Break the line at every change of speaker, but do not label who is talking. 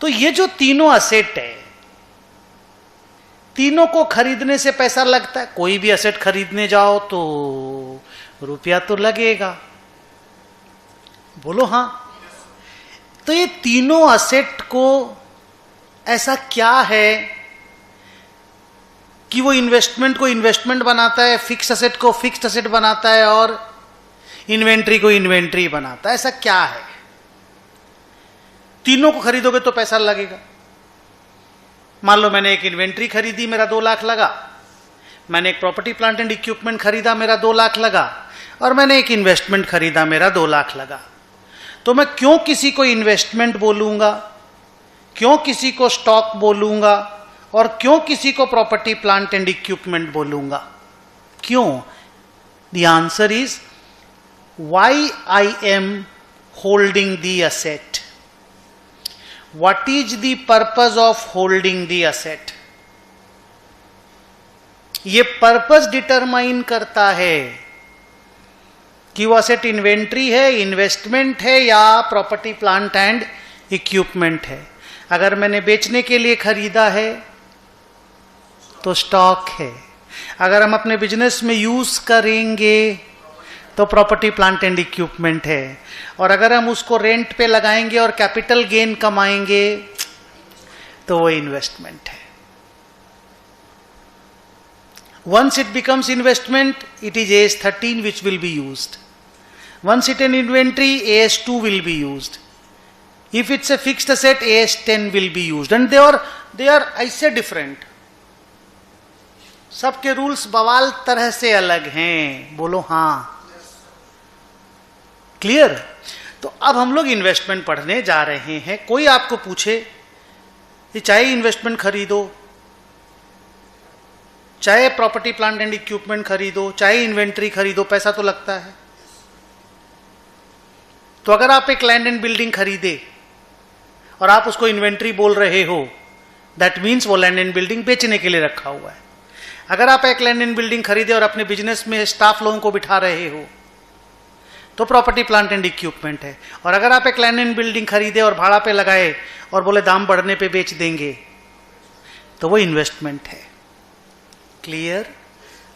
तो ये जो तीनों असेट है, तीनों को खरीदने से पैसा लगता है। कोई भी असेट खरीदने जाओ तो रुपया तो लगेगा, बोलो हां। तो ये तीनों असेट को ऐसा क्या है कि वो इन्वेस्टमेंट को इन्वेस्टमेंट बनाता है, फिक्स असेट को फिक्स्ड असेट बनाता है और इन्वेंट्री को इन्वेंट्री बनाता है? ऐसा क्या है? तीनों को खरीदोगे तो पैसा लगेगा। मान लो मैंने एक इन्वेंट्री खरीदी, मेरा 2 लाख लगा। मैंने एक प्रॉपर्टी प्लांट एंड इक्विपमेंट खरीदा, मेरा 2 लाख लगा। और मैंने एक इन्वेस्टमेंट खरीदा, मेरा 2 लाख लगा। तो मैं क्यों किसी को इन्वेस्टमेंट बोलूंगा, क्यों किसी को स्टॉक बोलूंगा और क्यों किसी को प्रॉपर्टी प्लांट एंड इक्विपमेंट बोलूंगा? क्यों? The answer is why I am holding the asset. What is the purpose of holding the asset? ये पर्पस डिटरमाइन करता है कि वो असेट इन्वेंट्री है, इन्वेस्टमेंट है या प्रॉपर्टी प्लांट एंड इक्विपमेंट है। अगर मैंने बेचने के लिए खरीदा है तो स्टॉक है। अगर हम अपने बिजनेस में यूज करेंगे तो प्रॉपर्टी प्लांट एंड इक्विपमेंट है। और अगर हम उसको रेंट पे लगाएंगे और कैपिटल गेन कमाएंगे तो वो इन्वेस्टमेंट है। Once it becomes investment, it is AS13 which will be used. Once it an inventory, AS2 will be used. If it's a fixed asset, AS10 will be used. And they are ऐसे different. सबके rules बवाल तरह से अलग हैं, बोलो हाँ। Clear? तो अब हम लोग इन्वेस्टमेंट पढ़ने जा रहे हैं। कोई आपको पूछे कि चाहे इन्वेस्टमेंट खरीदो, चाहे प्रॉपर्टी प्लांट एंड इक्विपमेंट खरीदो, चाहे इन्वेंट्री खरीदो, पैसा तो लगता है। तो अगर आप एक लैंड एंड बिल्डिंग खरीदे और आप उसको इन्वेंट्री बोल रहे हो, दैट मीन्स वो लैंड एंड बिल्डिंग बेचने के लिए रखा हुआ है। अगर आप एक लैंड एंड बिल्डिंग खरीदे और अपने बिजनेस में स्टाफ लोगों को बिठा रहे हो तो प्रॉपर्टी प्लांट एंड इक्विपमेंट है। और अगर आप एक लैंड एंड बिल्डिंग खरीदे और भाड़ा पे लगाए और बोले दाम बढ़ने पे बेच देंगे तो वो इन्वेस्टमेंट है। क्लियर?